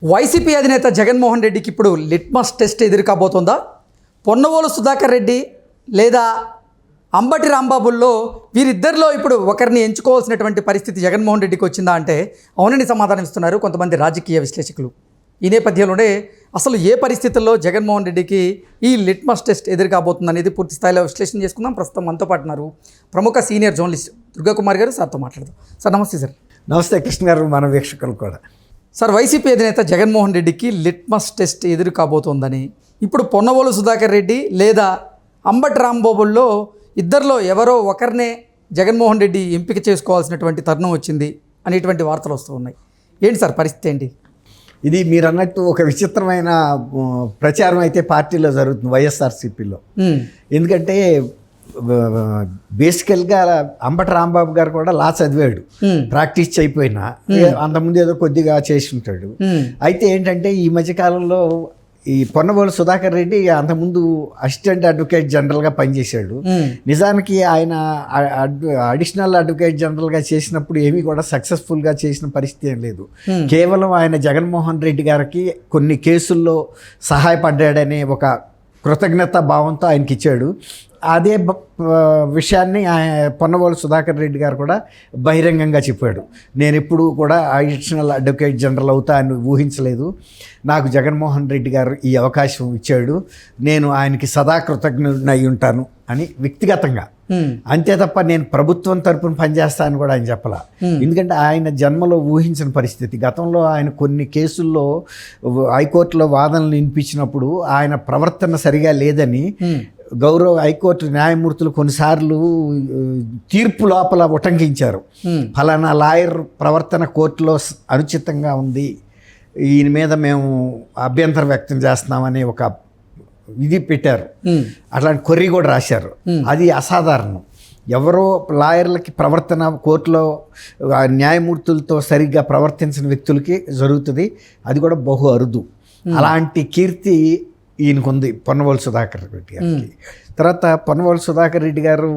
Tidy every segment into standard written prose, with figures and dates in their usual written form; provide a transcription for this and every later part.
YCP అధినేత జగన్మోహన్ రెడ్డికి ఇప్పుడు లిట్మస్ టెస్ట్ ఎదురు కాబోతుందా? పొన్నవోలు సుధాకర్ రెడ్డి లేదా అంబటి రాంబాబుల్లో వీరిద్దరిలో ఇప్పుడు ఒకరిని ఎంచుకోవాల్సినటువంటి పరిస్థితి జగన్మోహన్ రెడ్డికి వచ్చిందా అంటే అవునని సమాధానం ఇస్తున్నారు కొంతమంది రాజకీయ విశ్లేషకులు. ఈ నేపథ్యంలోనే అసలు ఏ పరిస్థితుల్లో జగన్మోహన్ రెడ్డికి ఈ లిట్మస్ టెస్ట్ ఎదురు కాబోతుంది అనేది పూర్తి స్థాయిలో విశ్లేషణ చేసుకుందాం. ప్రస్తుతం మనతో పాటు ఉన్నారు ప్రముఖ సీనియర్ జర్నలిస్ట్ దుర్గాకుమార్ గారు. సార్తో మాట్లాడదాం. సార్ నమస్తే. సార్ నమస్తే కృష్ణ గారు, మన వీక్షకులు కూడా. సార్, వైసీపీ అధినేత జగన్మోహన్ రెడ్డికి లిట్మస్ టెస్ట్ ఎదురు కాబోతోందని ఇప్పుడు పొన్నవోలు సుధాకర్ రెడ్డి లేదా అంబటి రాంబాబుల్లో ఇద్దరిలో ఎవరో ఒకరినే జగన్మోహన్ రెడ్డి ఎంపిక చేసుకోవాల్సినటువంటి తరుణం వచ్చింది అనేటువంటి వార్తలు వస్తూ ఉన్నాయి. ఏంటి సార్ పరిస్థితి ఏంటి? ఇది మీరు అన్నట్టు ఒక విచిత్రమైన ప్రచారం అయితే పార్టీలో జరుగుతుంది, వైఎస్ఆర్సీపీలో. ఎందుకంటే బేసికల్గా అంబటి రాంబాబు గారు కూడా లా చదివాడు, ప్రాక్టీస్ అయిపోయినా అంతకుముందు ఏదో కొద్దిగా చేసి ఉంటాడు. అయితే ఏంటంటే ఈ మధ్యకాలంలో ఈ పొన్నవోలు సుధాకర్ రెడ్డి అంతకుముందు అసిస్టెంట్ అడ్వకేట్ జనరల్గా పనిచేశాడు. నిజానికి ఆయన అడిషనల్ అడ్వకేట్ జనరల్గా చేసినప్పుడు ఏమీ కూడా సక్సెస్ఫుల్గా చేసిన పరిస్థితి ఏం లేదు. కేవలం ఆయన జగన్మోహన్ రెడ్డి గారికి కొన్ని కేసుల్లో సహాయపడ్డాడనే ఒక కృతజ్ఞత భావంతో ఆయనకి ఇచ్చాడు. అదే విషయాన్ని పొన్నవోలు సుధాకర్ రెడ్డి గారు కూడా బహిరంగంగా చెప్పాడు. నేను ఎప్పుడు కూడా అడిషనల్ అడ్వకేట్ జనరల్ అవుతా అని ఊహించలేదు. నాకు జగన్మోహన్ రెడ్డి గారు ఈ అవకాశం ఇచ్చాడు, నేను ఆయనకి సదా కృతజ్ఞుడై ఉంటాను అని వ్యక్తిగతంగా. అంతే తప్ప నేను ప్రభుత్వం తరపున పనిచేస్తాను కూడా ఆయన చెప్పలా. ఎందుకంటే ఆయన జన్మలో ఊహించిన పరిస్థితి. గతంలో ఆయన కొన్ని కేసుల్లో హైకోర్టులో వాదనలు వినిపించినప్పుడు ఆయన ప్రవర్తన సరిగా లేదని గౌరవ హైకోర్టు న్యాయమూర్తులు కొన్నిసార్లు తీర్పు లోపల ఉటంకించారు. ఫలానా లాయర్ ప్రవర్తన కోర్టులో అనుచితంగా ఉంది, ఈయన మీద మేము అభ్యంతరం వ్యక్తం చేస్తున్నామని ఒక ఇది పెట్టారు. అట్లాంటి కొర్రీ కూడా రాశారు. అది అసాధారణం. ఎవరో లాయర్లకి ప్రవర్తన కోర్టులో న్యాయమూర్తులతో సరిగ్గా ప్రవర్తించిన వ్యక్తులకి జరుగుతుంది. అది కూడా బహు అరుదు. అలాంటి కీర్తి ఈయనకుంది పొన్నవోలు సుధాకర్ రెడ్డి గారికి. తర్వాత పొన్నవోలు సుధాకర్ రెడ్డి గారు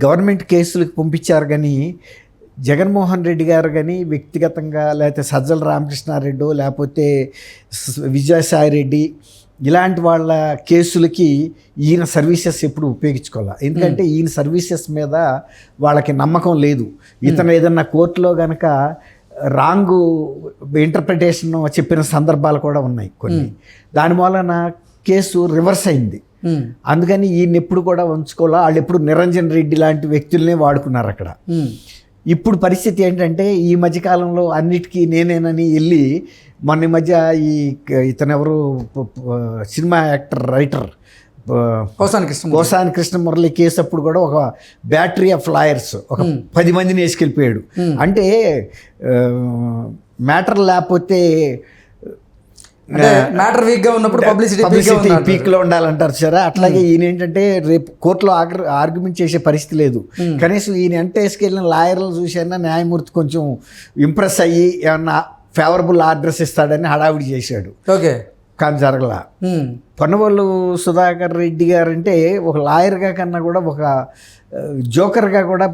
గవర్నమెంట్ కేసులకు పంపించారు, కానీ జగన్మోహన్ రెడ్డి గారు కానీ వ్యక్తిగతంగా లేకపోతే సజ్జల రామకృష్ణారెడ్డి లేకపోతే విజయసాయి రెడ్డి ఇలాంటి వాళ్ళ కేసులకి ఈయన సర్వీసెస్ ఎప్పుడు ఉపయోగించుకోవాలి. ఎందుకంటే ఈయన సర్వీసెస్ మీద వాళ్ళకి నమ్మకం లేదు. ఇతను ఏదన్నా కోర్టులో కనుక రాంగ్ ఇంటర్ప్రిటేషన్ చెప్పిన సందర్భాలు కూడా ఉన్నాయి కొన్ని. దాని వలన కేసు రివర్స్ అయింది. అందుకని ఈయన ఎప్పుడు కూడా ఉంచుకోవాలా. వాళ్ళు ఎప్పుడు నిరంజన్ రెడ్డి లాంటి వ్యక్తులనే వాడుకున్నారు అక్కడ. ఇప్పుడు పరిస్థితి ఏంటంటే ఈ మధ్యకాలంలో అన్నిటికీ నేనేనని వెళ్ళి మొన్న మధ్య ఇతను ఎవరు cinema actor writer Kosani Krishnamurali case అప్పుడు కూడా ఒక బ్యాటరీ ఆఫ్ లాయర్స్ ఒక 10 మందిని వేసుకెళ్ళిపోయాడు. అంటే మ్యాటర్ లేకపోతే మ్యాటర్ వీక్గా ఉన్నప్పుడు పబ్లిసిటీ పీక్లో ఉండాలంటారు సరే. అట్లాగే ఈయన ఏంటంటే రేపు కోర్టులో ఆర్గ్యుమెంట్ చేసే పరిస్థితి లేదు. కనీసం ఈయన ఎంత వేసుకెళ్ళిన లాయర్లు చూసైనా న్యాయమూర్తి కొంచెం ఇంప్రెస్ అయ్యి ఏమన్నా ఫేవరబుల్ ఆర్డర్స్ ఇస్తాడని హడావిడి చేశాడు. ఓకే, కానీ జరగలా. పొన్నవోలు సుధాకర్ రెడ్డి గారు అంటే ఒక లాయర్గా కన్నా కూడా ఒక జోకర్గా కూడా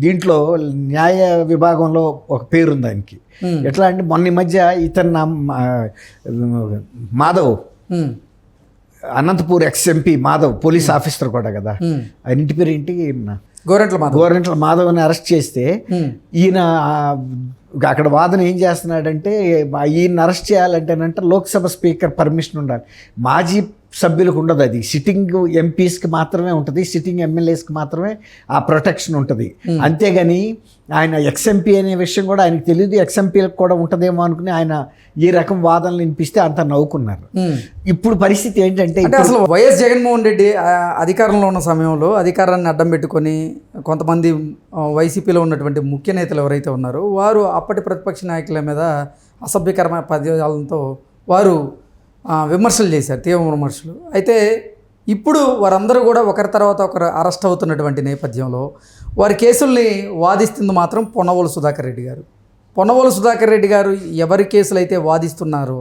దీంట్లో న్యాయ విభాగంలో ఒక పేరుంది ఆయనకి. ఎట్లా అంటే మొన్న మధ్య ఇతను Madhav Anantapur ex-MP Madhav police officer కూడా కదా, ఆయన ఇంటి పేరు ఏంటి, గోరెంట్ల మాధవ్ని అరెస్ట్ చేస్తే ఈయన అక్కడ వాదన ఏం చేస్తున్నాడంటే ఈయన అరెస్ట్ చేయాలంటేనంటే లోక్సభ స్పీకర్ పర్మిషన్ ఉండాలి. మాజీ సభ్యులకు ఉండదు, అది సిట్టింగ్ ఎంపీస్కి మాత్రమే ఉంటుంది, సిట్టింగ్ ఎమ్మెల్యేస్కి మాత్రమే ఆ ప్రొటెక్షన్ ఉంటుంది. అంతేగాని ఆయన ఎక్స్ఎంపీ అనే విషయం కూడా ఆయనకు తెలియదు. ఎక్స్ఎంపీలకు కూడా ఉంటుందేమో అనుకుని ఆయన ఈ రకం వాదనలు వినిపిస్తే అంతా నవ్వుకున్నారు. ఇప్పుడు పరిస్థితి ఏంటంటే అసలు వైఎస్ జగన్మోహన్ రెడ్డి అధికారంలో ఉన్న సమయంలో అధికారాన్ని అడ్డం పెట్టుకొని కొంతమంది వైసీపీలో ఉన్నటువంటి ముఖ్య నేతలు ఎవరైతే ఉన్నారో వారు అప్పటి ప్రతిపక్ష నాయకుల మీద అసభ్యకరమైన పదజాలంతో వారు విమర్శలు చేశారు, తీవ్ర విమర్శలు. అయితే ఇప్పుడు వారందరూ కూడా ఒకరి తర్వాత ఒకరు అరెస్ట్ అవుతున్నటువంటి నేపథ్యంలో వారి కేసుల్ని వాదిస్తుంది మాత్రం పొన్నవోలు సుధాకర్ రెడ్డి గారు. పొన్నవోలు సుధాకర్ రెడ్డి గారు ఎవరి కేసులు అయితే వాదిస్తున్నారో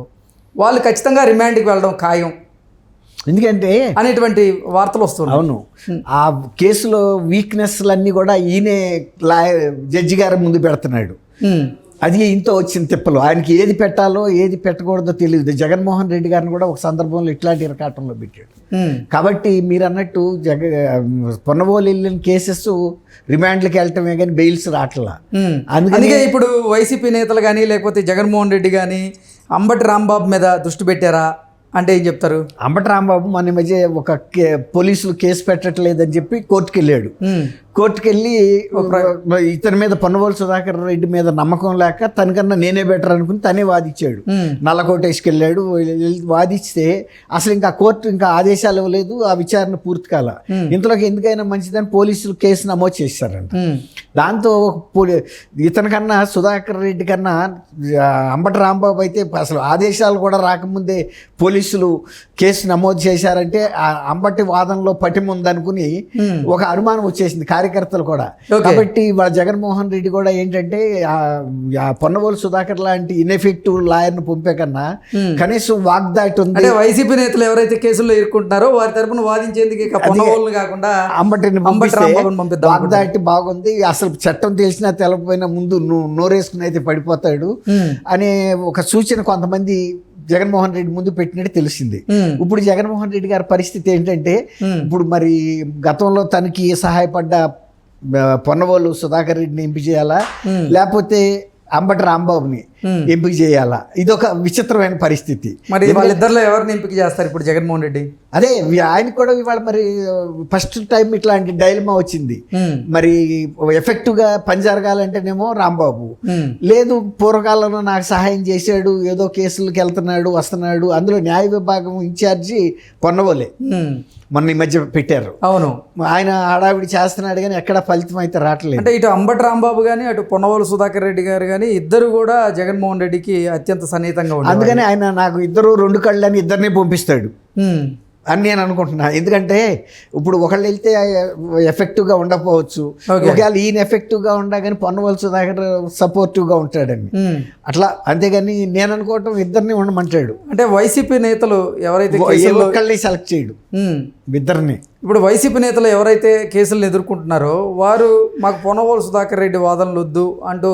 వాళ్ళు ఖచ్చితంగా రిమాండ్కి వెళ్ళడం ఖాయం, ఎందుకంటే అనేటువంటి వార్తలు వస్తున్నాయి. అవును, ఆ కేసులో వీక్నెస్లన్నీ కూడా ఈయనే జడ్జి గారి ముందు పెడుతున్నాడు. అది ఇంత వచ్చిన తిప్పలు. ఆయనకి ఏది పెట్టాలో ఏది పెట్టకూడదో తెలియదు. జగన్మోహన్ రెడ్డి గారిని కూడా ఒక సందర్భంలో ఇట్లాంటి ఇరకాటంలో పెట్టాడు. కాబట్టి మీరు అన్నట్టు పొన్నవోలు వెళ్ళిన కేసెస్ రిమాండ్లకు వెళ్ళటమే కానీ బెయిల్స్ రావట్లా. అందుకే ఇప్పుడు వైసీపీ నేతలు కానీ లేకపోతే జగన్మోహన్ రెడ్డి కానీ అంబటి రాంబాబు మీద దృష్టి పెట్టారా అంటే ఏం చెప్తారు? అంబటి రాంబాబు మన మధ్య ఒక పోలీసులు కేసు పెట్టట్లేదని చెప్పి కోర్టుకు వెళ్ళాడు. కోర్టుకు వెళ్ళి ఇతని మీద పొన్నవోలు సుధాకర్ రెడ్డి మీద నమ్మకం లేక తనకన్నా నేనే బెటర్ అనుకుని తనే వాదించాడు. నల్లకోటేశ్కి వెళ్ళాడు. వాదిస్తే అసలు ఇంకా కోర్టు ఇంకా ఆదేశాలు ఇవ్వలేదు, ఆ విచారణ పూర్తి కాల. ఇంతలోకి ఎందుకైనా మంచిదని పోలీసులు కేసు నమోదు చేశారంట. దాంతో ఇతనికన్నా సుధాకర్ రెడ్డి కన్నా అంబటి రాంబాబు అయితే అసలు ఆదేశాలు కూడా రాకముందే పోలీసులు కేసు నమోదు చేశారంటే ఆ అంబటి వాదనలో పటిమ ఉందనుకుని ఒక అనుమానం వచ్చేసింది కార్యకర్తలు కూడా. కాబట్టి వాళ్ళ జగన్మోహన్ రెడ్డి కూడా ఏంటంటే పొన్నవోలు సుధాకర్ లాంటి ఇన్ఎఫెక్టివ్ లాయర్ను పంపే కన్నా కనీసం వాగ్దాటి ఉంది. వైసీపీ నేతలు ఎవరైతే కేసుల్లో ఇరుక్కుంటున్నారో వారి తరపున వాదించేందుకు కాకుండా అంబటిని వాగ్దాటి బాగుంది, అసలు చట్టం తెలిసినా తెలకపోయినా ముందు నోరేసుకుని అయితే పడిపోతాడు అనే ఒక సూచన కొంతమంది జగన్మోహన్ రెడ్డి ముందు పెట్టినట్టు తెలిసింది. ఇప్పుడు జగన్మోహన్ రెడ్డి గారి పరిస్థితి ఏంటంటే ఇప్పుడు మరి గతంలో తనకి సహాయపడ్డ పొన్నవోలు సుధాకర్ రెడ్డిని ఎంపిక చేయాలా లేకపోతే అంబటి రాంబాబుని ఎంపిక చేయాలా? ఇదొక విచిత్రమైన పరిస్థితి. మరి వాళ్ళిద్దరిలో ఎవరిని ఎంపిక చేస్తారు ఇప్పుడు జగన్మోహన్ రెడ్డి? అదే ఆయన కూడా ఇవాళ మరి ఫస్ట్ టైం ఇట్లాంటి డైలమా వచ్చింది. మరి ఎఫెక్టివ్గా పని జరగాలంటేనేమో రాంబాబు, లేదు పూర్వకాలంలో నాకు సహాయం చేశాడు, ఏదో కేసులకు వెళ్తున్నాడు వస్తున్నాడు, అందులో న్యాయ విభాగం ఇన్ఛార్జి పొన్నవోలే మొన్న ఈ మధ్య పెట్టారు. అవును, ఆయన హడావిడి చేస్తున్నాడు కానీ ఎక్కడ ఫలితం అయితే రావట్లేదు. అంటే ఇటు అంబటి రాంబాబు కానీ అటు పొన్నవోలు సుధాకర్ రెడ్డి గారు కానీ ఇద్దరు కూడా జగన్మోహన్ రెడ్డికి అత్యంత సన్నిహితంగా ఉంటారు. అందుకని ఆయన నాకు ఇద్దరు రెండు కళ్ళు అని ఇద్దరిని పంపిస్తాడు అని నేను అనుకుంటున్నా. ఎందుకంటే ఇప్పుడు ఒకళ్ళు వెళ్తే ఎఫెక్టివ్గా ఉండకపోవచ్చు, ఒకవేళ ఈయన ఎఫెక్టివ్గా ఉండా కానీ పొన్నవోలు సుధాకర్ సపోర్టివ్గా ఉంటాడని అట్లా. అంతేగాని నేను అనుకోవటం ఇద్దరిని ఉండమంటాడు. అంటే వైసీపీ నేతలు ఎవరైతే ఒకళ్ళని సెలెక్ట్ చేయడు, ఇద్దరిని. ఇప్పుడు వైసీపీ నేతలు ఎవరైతే కేసులను ఎదుర్కొంటున్నారో వారు మాకు పొన్నవోలు సుధాకర్ రెడ్డి వాదనలు వద్దు అంటూ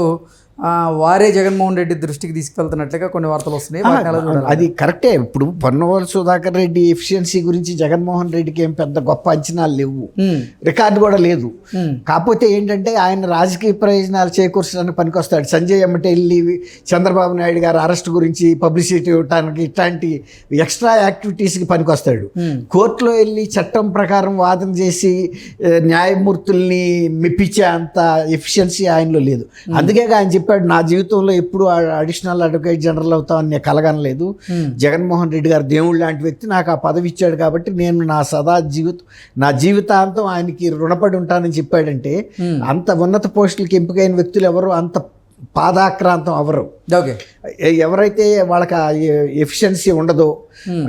వారే జగన్మోహన్ రెడ్డి దృష్టికి తీసుకెళ్తున్నట్లుగా కొన్ని వార్తలు వస్తున్నాయి. అది కరెక్టే. ఇప్పుడు పొన్నవోలు సుధాకర్ రెడ్డి ఎఫిషియన్సీ గురించి జగన్మోహన్ రెడ్డికి ఏం పెద్ద గొప్ప అంచనాలు లేవు, రికార్డు కూడా లేదు. కాకపోతే ఏంటంటే ఆయన రాజకీయ ప్రయోజనాలు చేకూర్చడానికి పనికొస్తాడు. సంజయ్ ఎమ్మటే వెళ్ళి చంద్రబాబు నాయుడు గారు అరెస్ట్ గురించి పబ్లిసిటీ ఇవ్వడానికి ఇట్లాంటి ఎక్స్ట్రా యాక్టివిటీస్కి పనికొస్తాడు. కోర్టులో వెళ్ళి చట్టం ప్రకారం వాదన చేసి న్యాయమూర్తుల్ని మెప్పించే అంత ఎఫిషియన్సీ ఆయనలో లేదు. అందుకే ఆయన చెప్పాడు, నా జీవితంలో ఎప్పుడు అడిషనల్ అడ్వకేట్ జనరల్ అవుతామని నేను కలగనలేదు. జగన్మోహన్ రెడ్డి గారు దేవుడు లాంటి వ్యక్తి నాకు ఆ పదవి ఇచ్చాడు కాబట్టి నేను నా జీవితాంతం ఆయనకి రుణపడి ఉంటానని చెప్పాడంటే అంత ఉన్నత పోస్టులకి ఎంపికైన వ్యక్తులు ఎవరు అంత పాదాక్రాంతం అవరు. ఎవరైతే వాళ్ళకి ఎఫిషియన్సీ ఉండదో,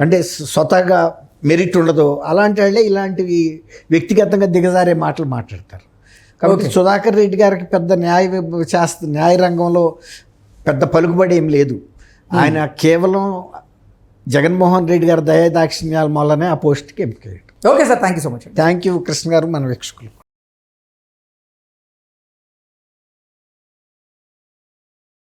అంటే స్వతహాగా మెరిట్ ఉండదో అలాంటి వాళ్ళే ఇలాంటివి వ్యక్తిగతంగా దిగజారే మాటలు మాట్లాడతారు. కాబట్టి సుధాకర్ రెడ్డి గారికి పెద్ద న్యాయ రంగంలో పెద్ద పలుకుబడి ఏం లేదు. ఆయన కేవలం జగన్మోహన్ రెడ్డి గారి దయాదాక్షిణ్యాల వల్లనే ఆ పోస్ట్కి ఎంపికయ్యాడు. Okay sir, thank you so much. Thank you Krishna గారు, మన వీక్షకులు.